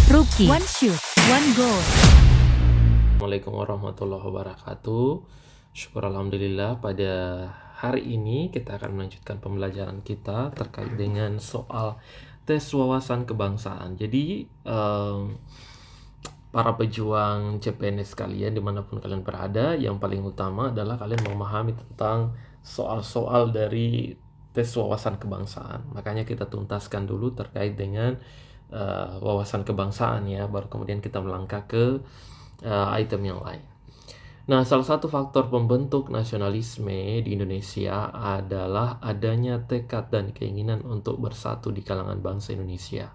Rookie, one shoot, one goal. Assalamualaikum warahmatullahi wabarakatuh. Syukur alhamdulillah, pada hari ini kita akan melanjutkan pembelajaran kita terkait dengan soal tes wawasan kebangsaan. Jadi para pejuang CPNS kalian dimanapun kalian berada, yang paling utama adalah kalian memahami tentang soal-soal dari tes wawasan kebangsaan. Makanya kita tuntaskan dulu terkait dengan wawasan kebangsaan ya, baru kemudian kita melangkah ke item yang lain. Nah, salah satu faktor pembentuk nasionalisme di Indonesia adalah adanya tekad dan keinginan untuk bersatu di kalangan bangsa Indonesia.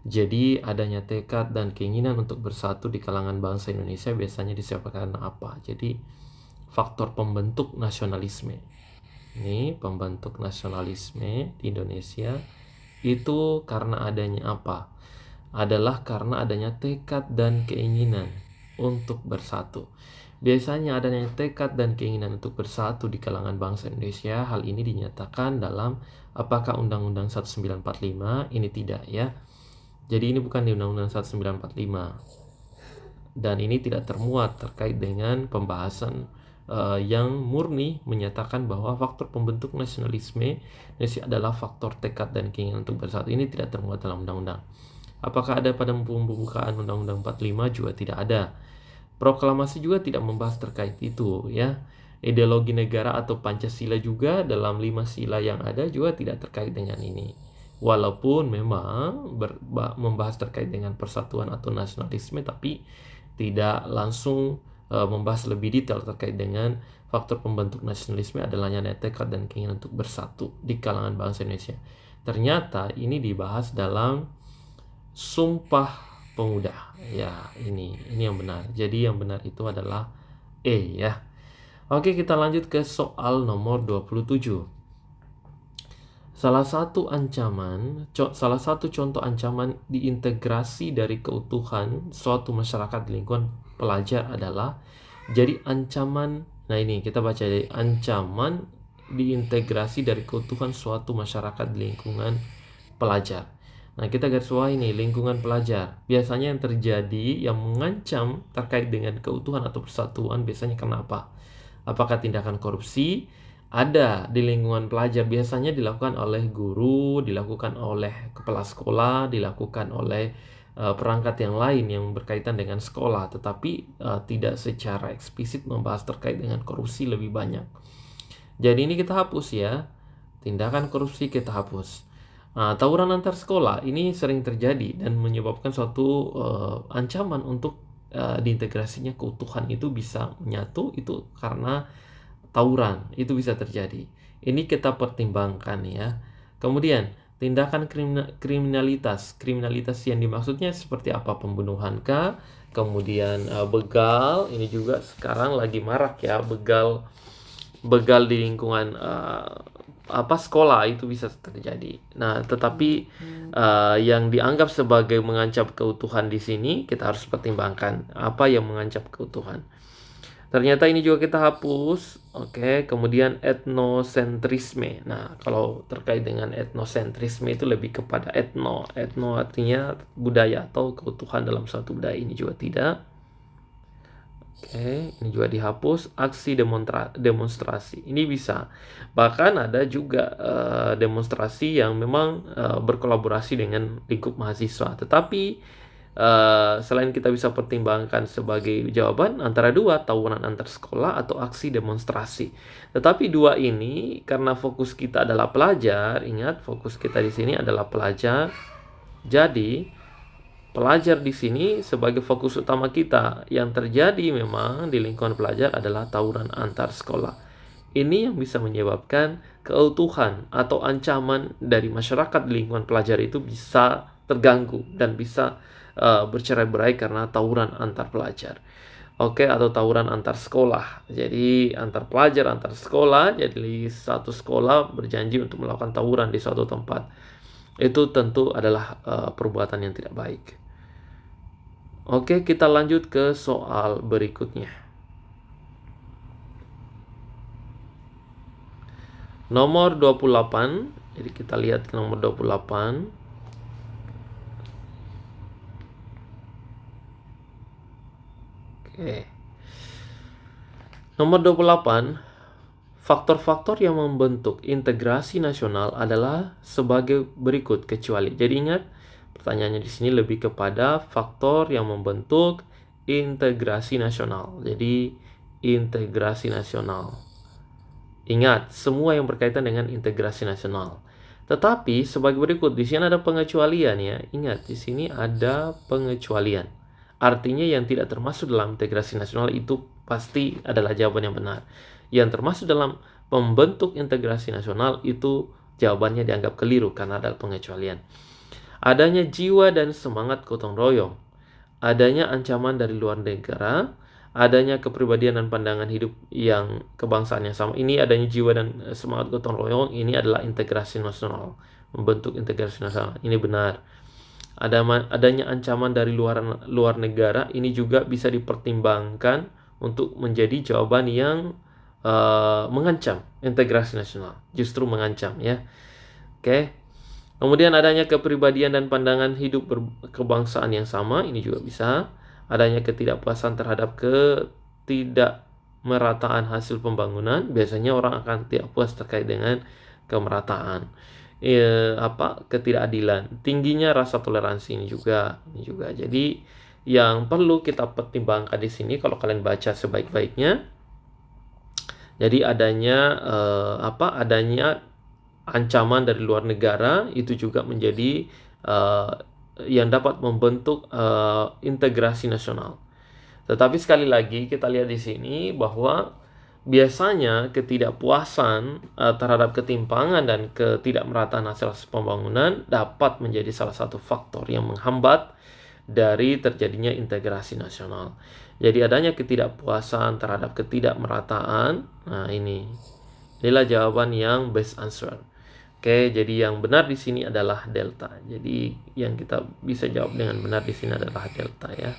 Jadi, adanya tekad dan keinginan untuk bersatu di kalangan bangsa Indonesia biasanya disebabkan apa? Jadi, faktor pembentuk nasionalisme. Ini pembentuk nasionalisme di Indonesia itu karena adanya apa? Adalah karena adanya tekad dan keinginan untuk bersatu. Biasanya adanya tekad dan keinginan untuk bersatu di kalangan bangsa Indonesia. Hal ini dinyatakan dalam apakah Undang-Undang 1945? Ini tidak ya. Jadi ini bukan di Undang-Undang 1945. Dan ini tidak termuat terkait dengan pembahasan yang murni menyatakan bahwa faktor pembentuk nasionalisme Indonesia adalah faktor tekad dan keinginan untuk bersatu. Ini tidak termuat dalam undang-undang. Apakah ada pada pembukaan Undang-Undang 45? Juga tidak ada. Proklamasi juga tidak membahas terkait itu ya. Ideologi negara atau Pancasila juga dalam 5 sila yang ada juga tidak terkait dengan ini. Walaupun memang membahas terkait dengan persatuan atau nasionalisme, tapi tidak langsung membahas lebih detail terkait dengan faktor pembentuk nasionalisme adalahnya tekad dan keinginan untuk bersatu di kalangan bangsa Indonesia. Ternyata ini dibahas dalam Sumpah Pemuda. Ya, ini yang benar. Jadi yang benar itu adalah E ya. Oke, kita lanjut ke soal nomor 27. Salah satu contoh ancaman diintegrasi dari keutuhan suatu masyarakat di lingkungan pelajar adalah jadi ancaman. Nah, ini kita baca dari ancaman diintegrasi dari keutuhan suatu masyarakat di lingkungan pelajar. Nah, kita garis bawah ini lingkungan pelajar. Biasanya yang terjadi yang mengancam terkait dengan keutuhan atau persatuan biasanya kenapa? Apakah tindakan korupsi? Ada di lingkungan pelajar, biasanya dilakukan oleh guru, dilakukan oleh kepala sekolah, dilakukan oleh perangkat yang lain yang berkaitan dengan sekolah, tetapi tidak secara eksplisit membahas terkait dengan korupsi lebih banyak. Jadi ini kita hapus ya, tindakan korupsi kita hapus. Tawuran antar sekolah ini sering terjadi dan menyebabkan suatu ancaman untuk diintegrasinya keutuhan itu bisa menyatu, itu karena tawuran itu bisa terjadi. Ini kita pertimbangkan ya. Kemudian tindakan kriminalitas yang dimaksudnya seperti apa? Pembunuhan kah? Kemudian begal, ini juga sekarang lagi marak ya, begal di lingkungan sekolah itu bisa terjadi. Nah, tetapi yang dianggap sebagai mengancam keutuhan di sini kita harus pertimbangkan apa yang mengancam keutuhan. Ternyata ini juga kita hapus. Oke, kemudian etnosentrisme. Nah, kalau terkait dengan etnosentrisme itu lebih kepada etno artinya budaya atau keutuhan dalam suatu budaya, ini juga tidak. Oke, ini juga dihapus. Aksi demonstrasi ini bisa. Bahkan ada juga demonstrasi yang memang berkolaborasi dengan lingkup mahasiswa. Tetapi selain kita bisa pertimbangkan sebagai jawaban antara dua, tawuran antar sekolah atau aksi demonstrasi. Tetapi dua ini karena fokus kita adalah pelajar, ingat fokus kita di sini adalah pelajar. Jadi pelajar di sini sebagai fokus utama kita. Yang terjadi memang di lingkungan pelajar adalah tawuran antar sekolah. Ini yang bisa menyebabkan keutuhan atau ancaman dari masyarakat di lingkungan pelajar itu bisa terganggu dan bisa bercerai-berai karena tawuran antar pelajar. Oke, atau tawuran antar sekolah. Jadi antar pelajar, antar sekolah, jadi satu sekolah berjanji untuk melakukan tawuran di suatu tempat. Itu tentu adalah perbuatan yang tidak baik. Oke, kita lanjut ke soal berikutnya. Nomor 28. Jadi kita lihat ke nomor 28. Oke. Nomor 28, faktor-faktor yang membentuk integrasi nasional adalah sebagai berikut kecuali. Jadi ingat, pertanyaannya di sini lebih kepada faktor yang membentuk integrasi nasional. Jadi integrasi nasional. Ingat, semua yang berkaitan dengan integrasi nasional. Tetapi sebagai berikut, di sini ada pengecualian ya. Ingat, di sini ada pengecualian. Artinya yang tidak termasuk dalam integrasi nasional itu pasti adalah jawaban yang benar. Yang termasuk dalam pembentuk integrasi nasional itu jawabannya dianggap keliru karena ada pengecualian. Adanya jiwa dan semangat gotong royong. Adanya ancaman dari luar negara. Adanya kepribadian dan pandangan hidup yang kebangsaan yang sama. Ini adanya jiwa dan semangat gotong royong. Ini adalah integrasi nasional, membentuk integrasi nasional. Ini benar. Adanya ancaman dari luar negara. Ini juga bisa dipertimbangkan untuk menjadi jawaban yang mengancam integrasi nasional. Justru mengancam ya. Oke. Kemudian adanya kepribadian dan pandangan hidup kebangsaan yang sama. Ini juga bisa. Adanya ketidakpuasan terhadap ketidakmerataan hasil pembangunan. Biasanya orang akan tidak puas terkait dengan kemerataan. Ketidakadilan. Tingginya rasa toleransi ini juga. Jadi yang perlu kita pertimbangkan di sini kalau kalian baca sebaik-baiknya. Jadi adanya ancaman dari luar negara itu juga menjadi yang dapat membentuk integrasi nasional. Tetapi sekali lagi kita lihat di sini bahwa biasanya ketidakpuasan terhadap ketimpangan dan ketidakmerataan hasil pembangunan dapat menjadi salah satu faktor yang menghambat dari terjadinya integrasi nasional. Jadi adanya ketidakpuasan terhadap ketidakmerataan. Nah, inilah jawaban yang best answer. Oke, jadi yang benar di sini adalah delta. Jadi yang kita bisa jawab dengan benar di sini adalah delta ya.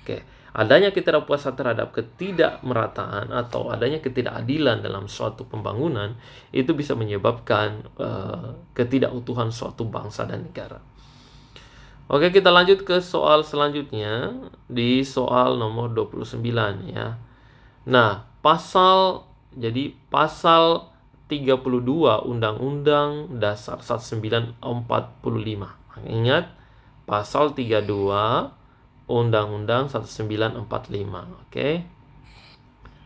Oke, adanya ketidakpuasan terhadap ketidakmerataan atau adanya ketidakadilan dalam suatu pembangunan itu bisa menyebabkan ketidakutuhan suatu bangsa dan negara. Oke, kita lanjut ke soal selanjutnya di soal nomor 29 ya. Nah, pasal 32 Undang-Undang Dasar 1945. Ingat, pasal 32 Undang-Undang 1945. Oke.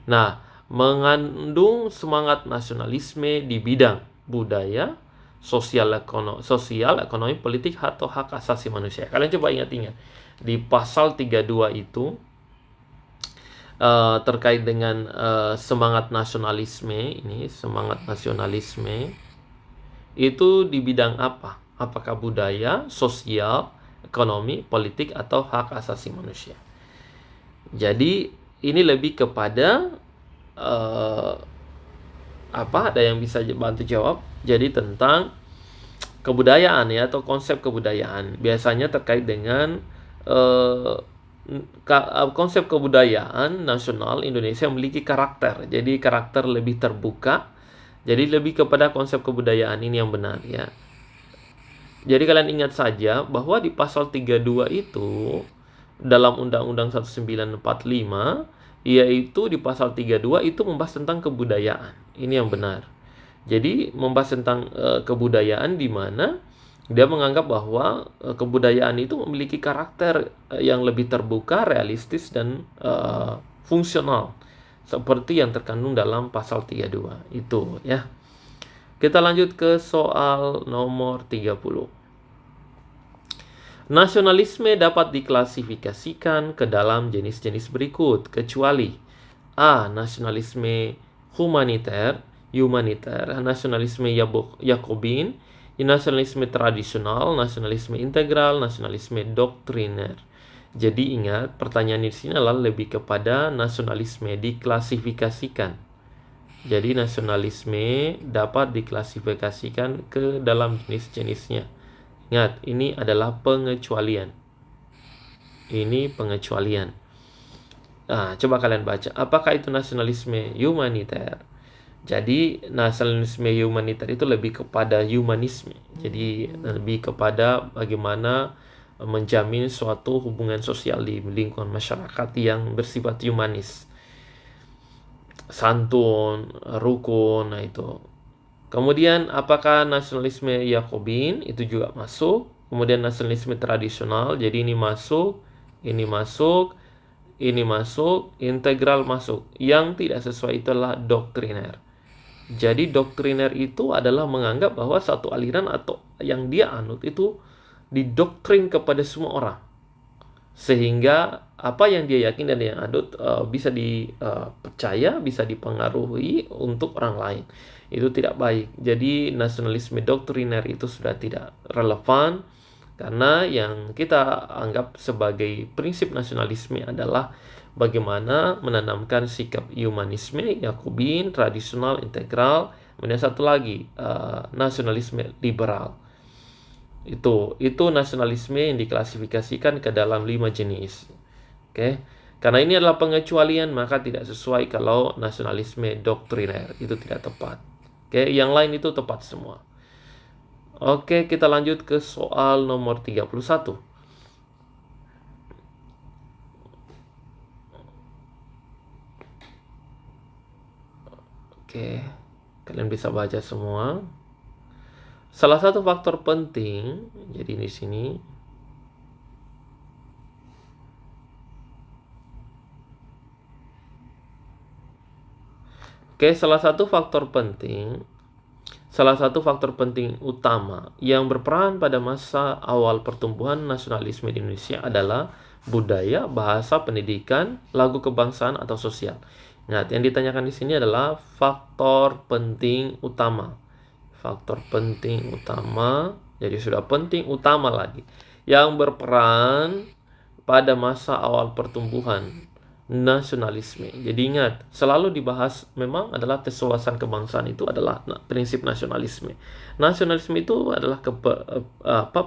Nah, mengandung semangat nasionalisme di bidang budaya, sosial, ekonomi, politik, atau hak asasi manusia. Kalian coba ingat-ingat. Di pasal 32 itu terkait dengan semangat nasionalisme, semangat nasionalisme itu di bidang apa? Apakah budaya, sosial, ekonomi, politik, atau hak asasi manusia? Jadi ini lebih kepada ada yang bisa bantu jawab? Jadi tentang kebudayaan ya, atau konsep kebudayaan. Biasanya terkait dengan konsep kebudayaan nasional Indonesia memiliki karakter. Jadi karakter lebih terbuka. Jadi lebih kepada konsep kebudayaan ini yang benar ya. Jadi kalian ingat saja bahwa di pasal 32 itu dalam Undang-Undang 1945 yaitu di pasal 32 itu membahas tentang kebudayaan. Ini yang benar. Jadi membahas tentang kebudayaan di mana dia menganggap bahwa kebudayaan itu memiliki karakter yang lebih terbuka, realistis, dan fungsional. Seperti yang terkandung dalam pasal 32 itu ya. Kita lanjut ke soal nomor 30. Nasionalisme dapat diklasifikasikan ke dalam jenis-jenis berikut, kecuali A. Nasionalisme humaniter, nasionalisme Yakobin, nasionalisme tradisional, nasionalisme integral, nasionalisme doktriner. Jadi ingat, pertanyaan di sini adalah lebih kepada nasionalisme diklasifikasikan. Jadi nasionalisme dapat diklasifikasikan ke dalam jenis-jenisnya. Ingat, ini adalah pengecualian. Ini pengecualian. Nah, coba kalian baca. Apakah itu nasionalisme humaniter? Jadi nasionalisme humaniter itu lebih kepada humanisme. Jadi lebih kepada bagaimana menjamin suatu hubungan sosial di lingkungan masyarakat yang bersifat humanis, santun, rukun. Nah itu. Kemudian apakah nasionalisme Yakobin? Itu juga masuk. Kemudian nasionalisme tradisional, jadi ini masuk, ini masuk, ini masuk, integral masuk. Yang tidak sesuai itu adalah doktriner. Jadi doktriner itu adalah menganggap bahwa satu aliran atau yang dia anut itu didoktrin kepada semua orang, sehingga apa yang dia yakin dan yang anut bisa dipercaya, bisa dipengaruhi untuk orang lain. Itu tidak baik. Jadi nasionalisme doktriner itu sudah tidak relevan, karena yang kita anggap sebagai prinsip nasionalisme adalah bagaimana menanamkan sikap humanisme, Yakobin, tradisional, integral. Kemudian satu lagi, nasionalisme liberal. Itu nasionalisme yang diklasifikasikan ke dalam 5 jenis. Oke. Karena ini adalah pengecualian, maka tidak sesuai kalau nasionalisme doktriner. Itu tidak tepat. Oke, yang lain itu tepat semua. Oke, kita lanjut ke soal nomor 31. Oke, kalian bisa baca semua. Salah satu faktor penting, jadi di sini salah satu faktor penting utama yang berperan pada masa awal pertumbuhan nasionalisme di Indonesia adalah budaya, bahasa, pendidikan, lagu kebangsaan atau sosial. Nah, yang ditanyakan di sini adalah faktor penting utama. Faktor penting utama, jadi sudah penting utama lagi, yang berperan pada masa awal pertumbuhan nasionalisme. Jadi ingat, selalu dibahas memang adalah tes wawasan kebangsaan itu adalah prinsip nasionalisme. Nasionalisme itu adalah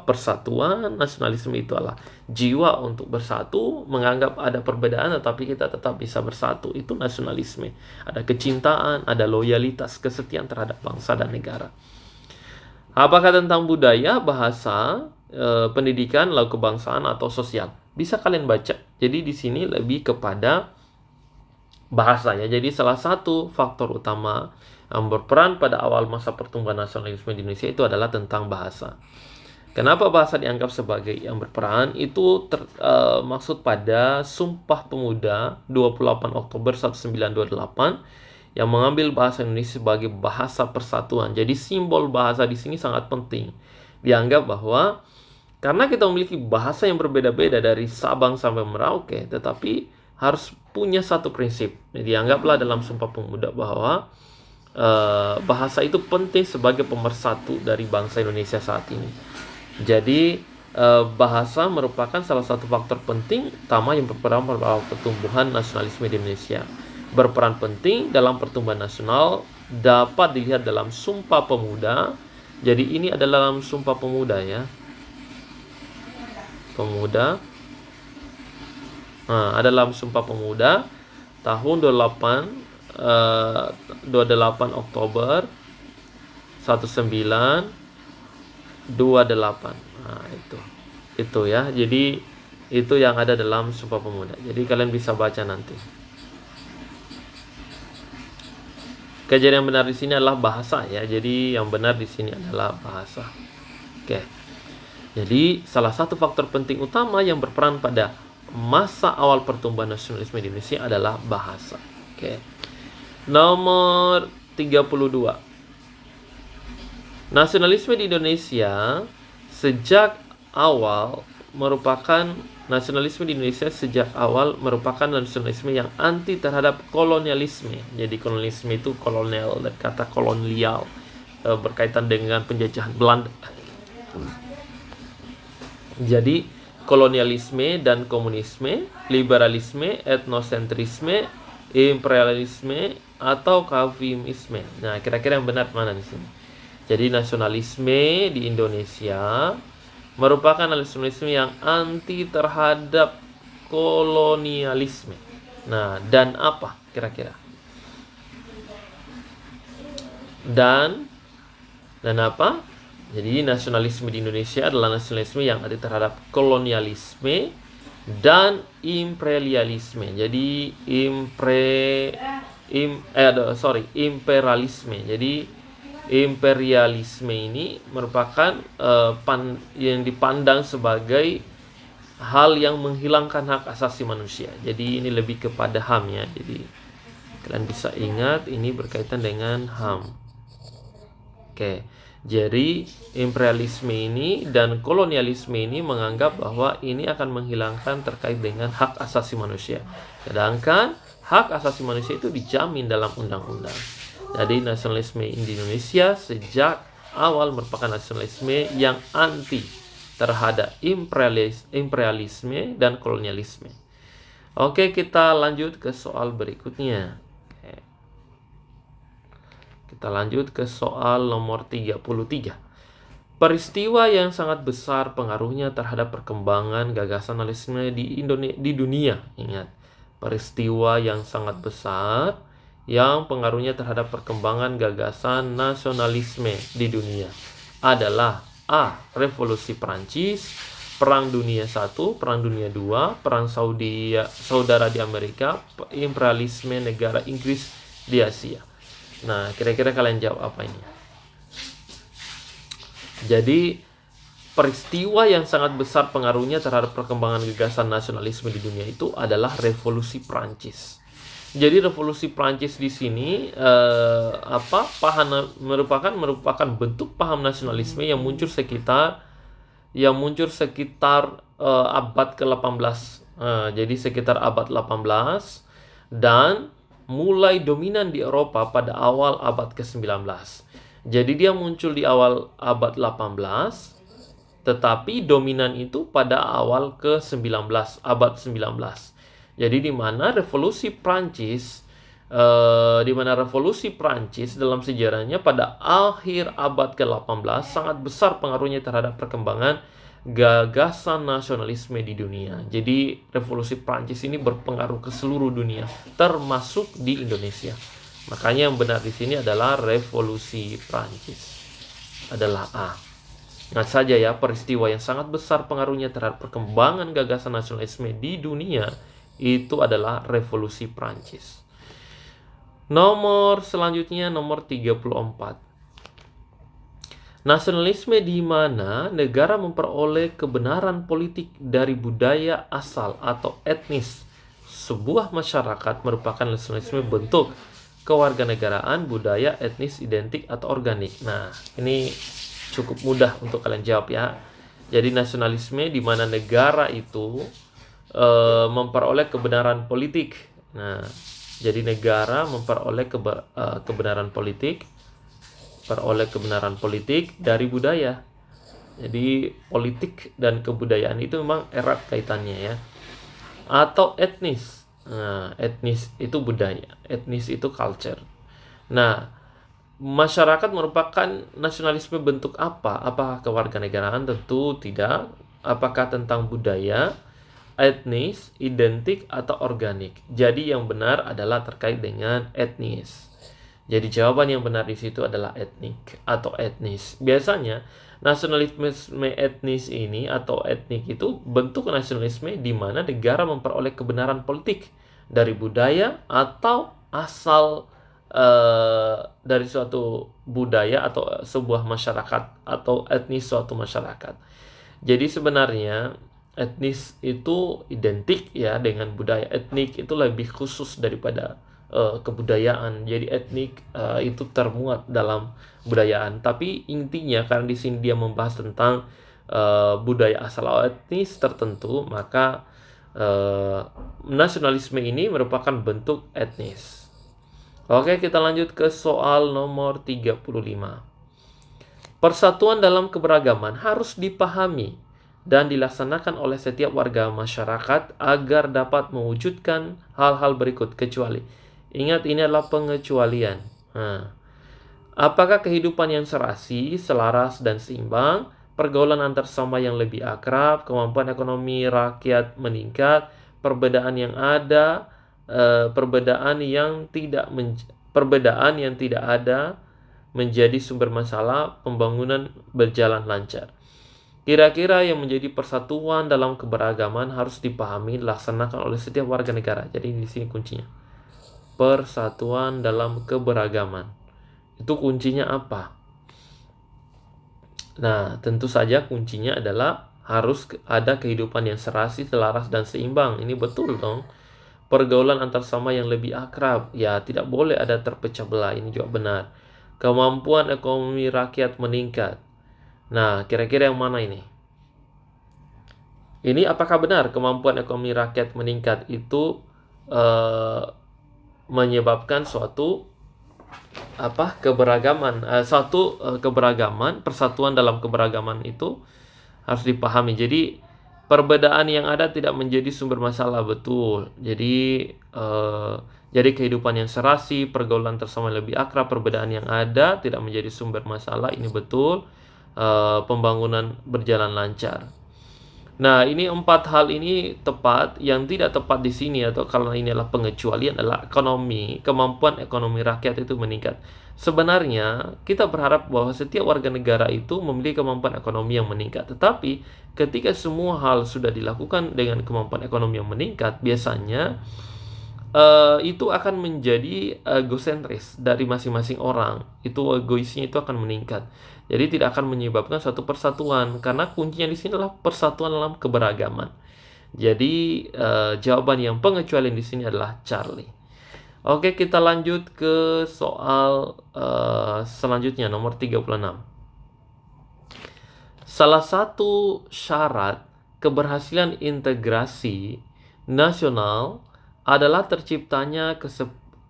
persatuan, nasionalisme itu adalah jiwa untuk bersatu, menganggap ada perbedaan tetapi kita tetap bisa bersatu. Itu nasionalisme. Ada kecintaan, ada loyalitas, kesetiaan terhadap bangsa dan negara. Apakah tentang budaya, bahasa, pendidikan, lagu kebangsaan atau sosial? Bisa kalian baca. Jadi di sini lebih kepada bahasa ya. Jadi salah satu faktor utama yang berperan pada awal masa pertumbuhan nasionalisme di Indonesia itu adalah tentang bahasa. Kenapa bahasa dianggap sebagai yang berperan? Itu maksud pada Sumpah Pemuda 28 Oktober 1928 yang mengambil bahasa Indonesia sebagai bahasa persatuan. Jadi simbol bahasa di sini sangat penting. Dianggap bahwa karena kita memiliki bahasa yang berbeda-beda dari Sabang sampai Merauke, tetapi harus punya satu prinsip. Jadi anggaplah dalam Sumpah Pemuda bahwa bahasa itu penting sebagai pemersatu dari bangsa Indonesia saat ini. Jadi bahasa merupakan salah satu faktor penting utama yang berperan pada pertumbuhan nasionalisme di Indonesia. Berperan penting dalam pertumbuhan nasional dapat dilihat dalam Sumpah Pemuda. Jadi ini adalah dalam Sumpah Pemuda ya. Ada dalam Sumpah Pemuda tahun 28 Oktober 1928. Nah, itu ya. Jadi itu yang ada dalam Sumpah Pemuda. Jadi kalian bisa baca nanti. Kejadian yang benar di sini adalah bahasa ya. Jadi yang benar di sini adalah bahasa. Oke. Jadi salah satu faktor penting utama yang berperan pada masa awal pertumbuhan nasionalisme di Indonesia adalah bahasa. Oke. Nomor 32. Nasionalisme di Indonesia sejak awal merupakan nasionalisme yang anti terhadap kolonialisme. Jadi kolonialisme itu kolonial, dan kata kolonial berkaitan dengan penjajahan Belanda. Jadi kolonialisme dan komunisme, liberalisme, etnosentrisme, imperialisme, atau kalvinisme. Nah, kira-kira yang benar mana di sini? Jadi nasionalisme di Indonesia merupakan nasionalisme yang anti terhadap kolonialisme. Nah, dan apa kira-kira? Dan apa? Jadi nasionalisme di Indonesia adalah nasionalisme yang anti terhadap kolonialisme dan imperialisme. Jadi imperialisme. Jadi imperialisme ini merupakan yang dipandang sebagai hal yang menghilangkan hak asasi manusia. Jadi ini lebih kepada HAM ya. Jadi kalian bisa ingat ini berkaitan dengan HAM. Oke. Jadi imperialisme ini dan kolonialisme ini menganggap bahwa ini akan menghilangkan terkait dengan hak asasi manusia. Sedangkan hak asasi manusia itu dijamin dalam undang-undang. Jadi nasionalisme di Indonesia sejak awal merupakan nasionalisme yang anti terhadap imperialisme dan kolonialisme. Oke, kita lanjut ke soal berikutnya. Kita lanjut ke soal nomor 33. Peristiwa yang sangat besar pengaruhnya terhadap perkembangan gagasan nasionalisme di dunia. Ingat, peristiwa yang sangat besar yang pengaruhnya terhadap perkembangan gagasan nasionalisme di dunia adalah A. Revolusi Prancis, Perang Dunia I, Perang Dunia II, Perang Saudara di Amerika, imperialisme negara Inggris di Asia. Nah, kira-kira kalian jawab apa ini? Jadi, peristiwa yang sangat besar pengaruhnya terhadap perkembangan gagasan nasionalisme di dunia itu adalah Revolusi Prancis. Jadi, Revolusi Prancis di sini merupakan bentuk paham nasionalisme yang muncul sekitar abad ke-18. Jadi sekitar abad 18 dan mulai dominan di Eropa pada awal abad ke-19. Jadi dia muncul di awal abad 18, tetapi dominan itu pada awal ke-19, abad 19. Jadi di mana revolusi Prancis dalam sejarahnya pada akhir abad ke-18 sangat besar pengaruhnya terhadap perkembangan gagasan nasionalisme di dunia. Jadi revolusi Prancis ini berpengaruh ke seluruh dunia, termasuk di Indonesia. Makanya yang benar di sini adalah revolusi Prancis. Adalah A. Ingat saja ya, peristiwa yang sangat besar pengaruhnya terhadap perkembangan gagasan nasionalisme di dunia itu adalah revolusi Prancis. Nomor selanjutnya nomor 34. Nasionalisme di mana negara memperoleh kebenaran politik dari budaya asal atau etnis sebuah masyarakat merupakan nasionalisme bentuk kewarganegaraan, budaya, etnis, identik, atau organik. Nah, ini cukup mudah untuk kalian jawab ya. Jadi nasionalisme di mana negara itu memperoleh kebenaran politik. Nah, jadi negara memperoleh kebenaran politik dari budaya. Jadi politik dan kebudayaan itu memang erat kaitannya ya. Atau etnis. Nah, etnis itu budaya, etnis itu culture. Nah, masyarakat merupakan nasionalisme bentuk apa? Apakah kewarganegaraan? Tentu tidak. Apakah tentang budaya, etnis, identik, atau organik? Jadi yang benar adalah terkait dengan etnis. Jadi jawaban yang benar di situ adalah etnik atau etnis. Biasanya nasionalisme etnis ini atau etnik itu bentuk nasionalisme di mana negara memperoleh kebenaran politik dari budaya atau asal dari suatu budaya atau sebuah masyarakat atau etnis suatu masyarakat. Jadi sebenarnya etnis itu identik ya dengan budaya. Etnik itu lebih khusus daripada kebudayaan. Jadi etnik itu termuat dalam budayaan. Tapi intinya karena di sini dia membahas tentang budaya asal etnis tertentu, maka nasionalisme ini merupakan bentuk etnis. Oke, kita lanjut ke soal nomor 35. Persatuan dalam keberagaman harus dipahami dan dilaksanakan oleh setiap warga masyarakat agar dapat mewujudkan hal-hal berikut kecuali. Ingat, ini adalah pengecualian. Apakah kehidupan yang serasi, selaras, dan seimbang, pergaulan antar sesama yang lebih akrab, kemampuan ekonomi rakyat meningkat, perbedaan yang ada, perbedaan yang tidak ada, menjadi sumber masalah, pembangunan berjalan lancar. Kira-kira yang menjadi persatuan dalam keberagaman harus dipahami dilaksanakan oleh setiap warga negara. Jadi di sini kuncinya. Persatuan dalam keberagaman. Itu kuncinya apa? Nah, tentu saja kuncinya adalah harus ada kehidupan yang serasi, selaras, dan seimbang. Ini betul dong. Pergaulan antar sama yang lebih akrab. Ya, tidak boleh ada terpecah belah. Ini juga benar. Kemampuan ekonomi rakyat meningkat. Nah, kira-kira yang mana ini? Ini apakah benar kemampuan ekonomi rakyat meningkat itu menyebabkan suatu keberagaman, keberagaman, persatuan dalam keberagaman itu harus dipahami. Jadi perbedaan yang ada tidak menjadi sumber masalah, betul. Jadi kehidupan yang serasi, pergaulan bersama lebih akrab, perbedaan yang ada tidak menjadi sumber masalah, ini betul. Pembangunan berjalan lancar. Nah, ini 4 hal ini tepat. Yang tidak tepat di sini atau kalau ini adalah pengecualian adalah kemampuan ekonomi rakyat itu meningkat. Sebenarnya kita berharap bahwa setiap warga negara itu memiliki kemampuan ekonomi yang meningkat. Tetapi ketika semua hal sudah dilakukan dengan kemampuan ekonomi yang meningkat, biasanya itu akan menjadi egosentris dari masing-masing orang. Itu egoisnya itu akan meningkat. Jadi tidak akan menyebabkan suatu persatuan, karena kuncinya di sini adalah persatuan dalam keberagaman. Jadi jawaban yang pengecualian di sini adalah Charlie. Oke, kita lanjut ke soal selanjutnya, nomor 36. Salah satu syarat keberhasilan integrasi nasional adalah terciptanya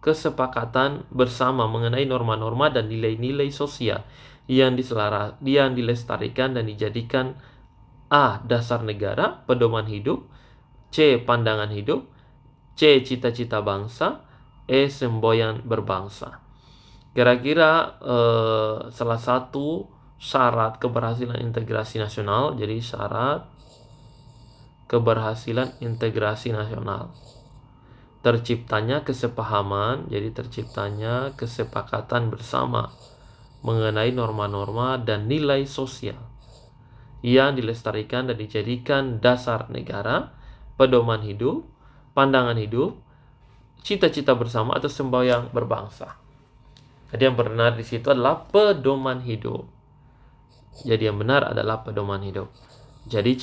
kesepakatan bersama mengenai norma-norma dan nilai-nilai sosial yang dilestarikan dan dijadikan A. dasar negara, pedoman hidup, C. pandangan hidup, C. cita-cita bangsa, E. semboyan berbangsa. Kira-kira salah satu syarat keberhasilan integrasi nasional, jadi syarat keberhasilan integrasi nasional, terciptanya kesepahaman, jadi terciptanya kesepakatan bersama mengenai norma-norma dan nilai sosial yang dilestarikan dan dijadikan dasar negara, pedoman hidup, pandangan hidup, cita-cita bersama atau semboyan berbangsa. Jadi yang benar di situ adalah pedoman hidup. Jadi yang benar adalah pedoman hidup. Jadi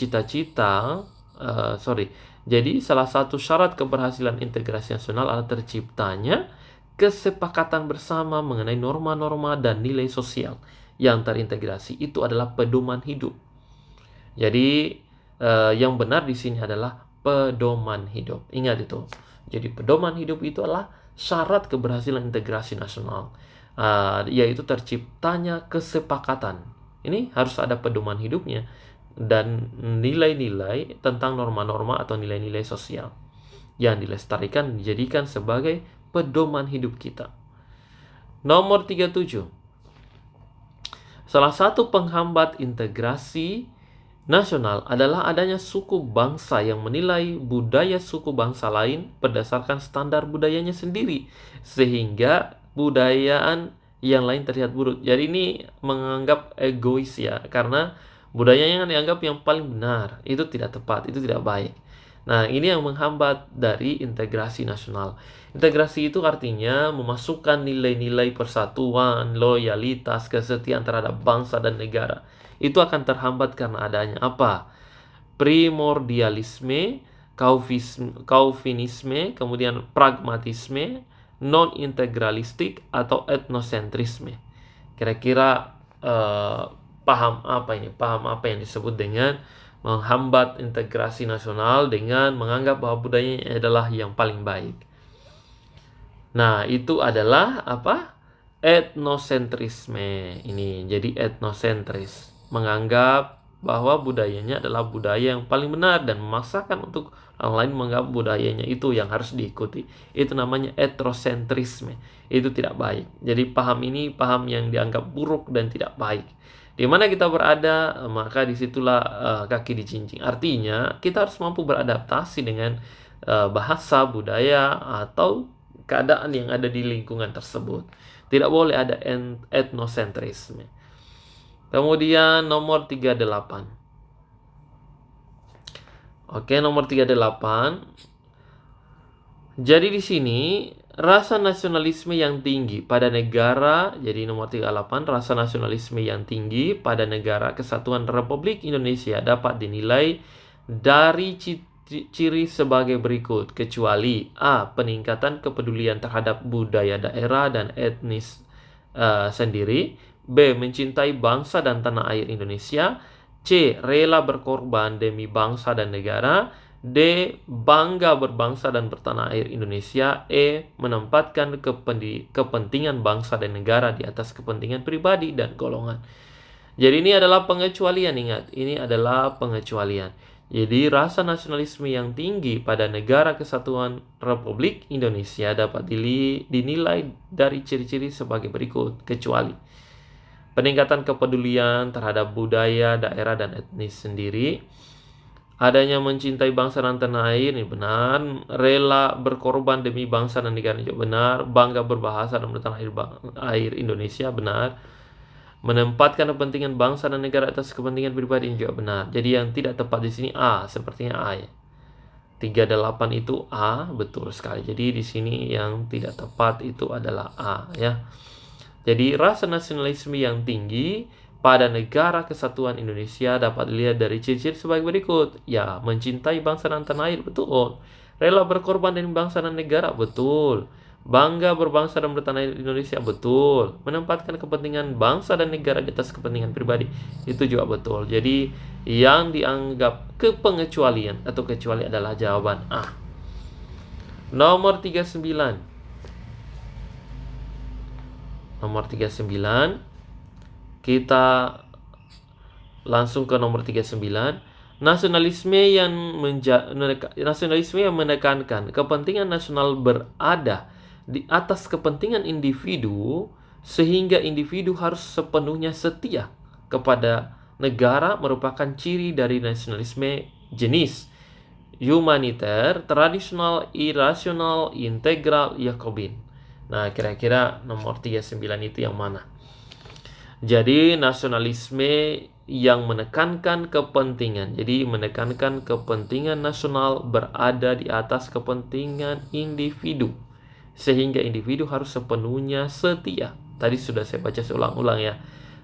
Jadi salah satu syarat keberhasilan integrasi nasional adalah terciptanya kesepakatan bersama mengenai norma-norma dan nilai sosial yang terintegrasi. Itu adalah pedoman hidup. Jadi yang benar di sini adalah pedoman hidup. Ingat itu. Jadi pedoman hidup itu adalah syarat keberhasilan integrasi nasional, yaitu terciptanya kesepakatan. Ini harus ada pedoman hidupnya dan nilai-nilai tentang norma-norma atau nilai-nilai sosial yang dilestarikan dijadikan sebagai pedoman hidup kita. Nomor 37. Salah satu penghambat integrasi nasional adalah adanya suku bangsa yang menilai budaya suku bangsa lain berdasarkan standar budayanya sendiri, sehingga budayaan yang lain terlihat buruk. Jadi ini menganggap egois ya, karena budayanya yang dianggap yang paling benar. Itu tidak tepat, itu tidak baik. Nah, ini yang menghambat dari integrasi nasional. Integrasi itu artinya memasukkan nilai-nilai persatuan, loyalitas, kesetiaan terhadap bangsa dan negara. Itu akan terhambat karena adanya apa? Primordialisme, Calvinisme, kemudian pragmatisme, non-integralistik, atau etnosentrisme. Kira-kira paham apa ini? Paham apa yang disebut dengan menghambat integrasi nasional dengan menganggap bahwa budayanya adalah yang paling baik. Nah, itu adalah apa? Etnosentrisme. Ini jadi etnosentris, menganggap bahwa budayanya adalah budaya yang paling benar dan memaksakan untuk orang lain menganggap budayanya itu yang harus diikuti. Itu namanya etnosentrisme. Itu tidak baik. Jadi paham ini paham yang dianggap buruk dan tidak baik. Di mana kita berada, maka disitulah kaki dijinjing. Artinya, kita harus mampu beradaptasi dengan bahasa, budaya, atau keadaan yang ada di lingkungan tersebut. Tidak boleh ada etnosentrisme. Kemudian nomor 38. Oke, nomor 38. Jadi di sini rasa nasionalisme yang tinggi pada negara, jadi nomor 38, rasa nasionalisme yang tinggi pada negara Kesatuan Republik Indonesia dapat dinilai dari ciri sebagai berikut, kecuali A. Peningkatan kepedulian terhadap budaya daerah dan etnis sendiri, B. Mencintai bangsa dan tanah air Indonesia, C. Rela berkorban demi bangsa dan negara, D. Bangga berbangsa dan bertanah air Indonesia, E. Menempatkan kepentingan bangsa dan negara di atas kepentingan pribadi dan golongan. Jadi ini adalah pengecualian, ingat, ini adalah pengecualian. Jadi rasa nasionalisme yang tinggi pada negara Kesatuan Republik Indonesia dapat dinilai dari ciri-ciri sebagai berikut, kecuali peningkatan kepedulian terhadap budaya, daerah, dan etnis sendiri, adanya mencintai bangsa dan tanah air, ini benar, rela berkorban demi bangsa dan negara juga benar, bangga berbahasa dan bertanah air Indonesia benar, menempatkan kepentingan bangsa dan negara atas kepentingan pribadi juga benar. Jadi yang tidak tepat di sini A, sepertinya A ya. 38 itu A, betul sekali. Jadi di sini yang tidak tepat itu adalah A ya. Jadi rasa nasionalisme yang tinggi pada negara Kesatuan Indonesia dapat dilihat dari ciri-ciri sebagai berikut. Ya, mencintai bangsa dan tanah air, betul. Rela berkorban demi bangsa dan negara, betul. Bangga berbangsa dan bertanah air Indonesia, betul. Menempatkan kepentingan bangsa dan negara di atas kepentingan pribadi, itu juga betul. Jadi yang dianggap kepengecualian atau kecuali adalah jawaban A. Nomor 39. Nomor 39. Kita langsung ke nomor 39. Nasionalisme yang menekankan kepentingan nasional berada di atas kepentingan individu, sehingga individu harus sepenuhnya setia kepada negara, merupakan ciri dari nasionalisme jenis humaniter, tradisional, irasional, integral, Yakobin. Nah, kira-kira nomor 39 itu yang mana? Jadi nasionalisme yang menekankan kepentingan. Jadi menekankan kepentingan nasional berada di atas kepentingan individu, sehingga individu harus sepenuhnya setia. Tadi sudah saya baca seulang-ulang ya.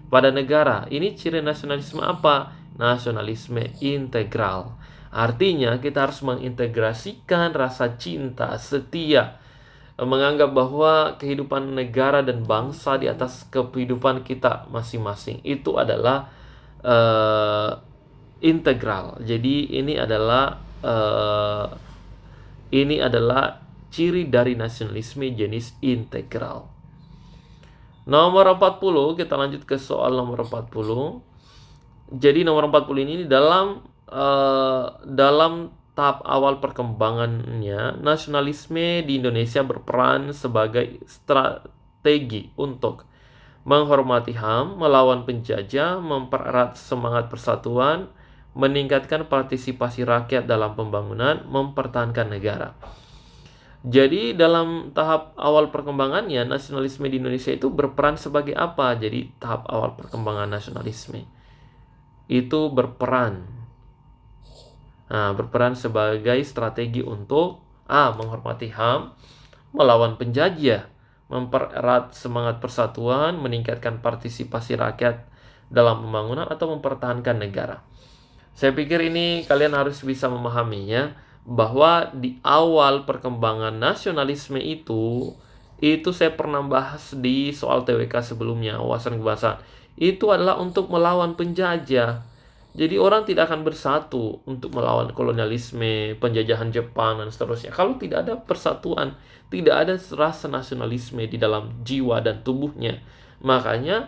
Pada negara, ini ciri nasionalisme apa? Nasionalisme integral. Artinya kita harus mengintegrasikan rasa cinta, setia, menganggap bahwa kehidupan negara dan bangsa di atas kehidupan kita masing-masing itu adalah integral. Jadi ini adalah ciri dari nasionalisme jenis integral. Nomor 40, kita lanjut ke soal nomor 40. Jadi nomor 40 ini dalam tahap awal perkembangannya, nasionalisme di Indonesia berperan sebagai strategi untuk menghormati HAM, melawan penjajah, mempererat semangat persatuan, meningkatkan partisipasi rakyat dalam pembangunan, mempertahankan negara. Jadi dalam tahap awal perkembangannya, nasionalisme di Indonesia itu berperan sebagai apa? Jadi tahap awal perkembangan nasionalisme itu berperan sebagai strategi untuk A. menghormati HAM, melawan penjajah, mempererat semangat persatuan, meningkatkan partisipasi rakyat dalam pembangunan, atau mempertahankan negara. Saya pikir ini kalian harus bisa memahaminya, bahwa di awal perkembangan nasionalisme itu saya pernah bahas di soal TWK sebelumnya, wawasan kebangsaan. Itu adalah untuk melawan penjajah. Jadi orang tidak akan bersatu untuk melawan kolonialisme, penjajahan Jepang, dan seterusnya. Kalau tidak ada persatuan, tidak ada rasa nasionalisme di dalam jiwa dan tubuhnya. Makanya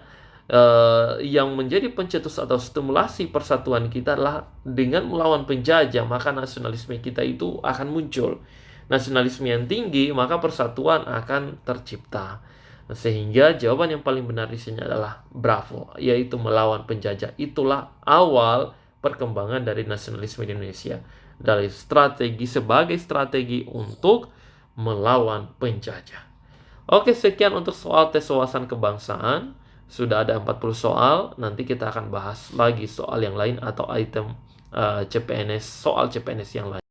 yang menjadi pencetus atau stimulasi persatuan kita adalah dengan melawan penjajah, maka nasionalisme kita itu akan muncul. Nasionalisme yang tinggi, maka persatuan akan tercipta. Sehingga jawaban yang paling benar di sini adalah bravo, yaitu melawan penjajah. Itulah awal perkembangan dari nasionalisme di Indonesia, dari sebagai strategi untuk melawan penjajah. Oke, sekian untuk soal tes wawasan kebangsaan. Sudah ada 40 soal, nanti kita akan bahas lagi soal yang lain atau item CPNS, soal CPNS yang lain.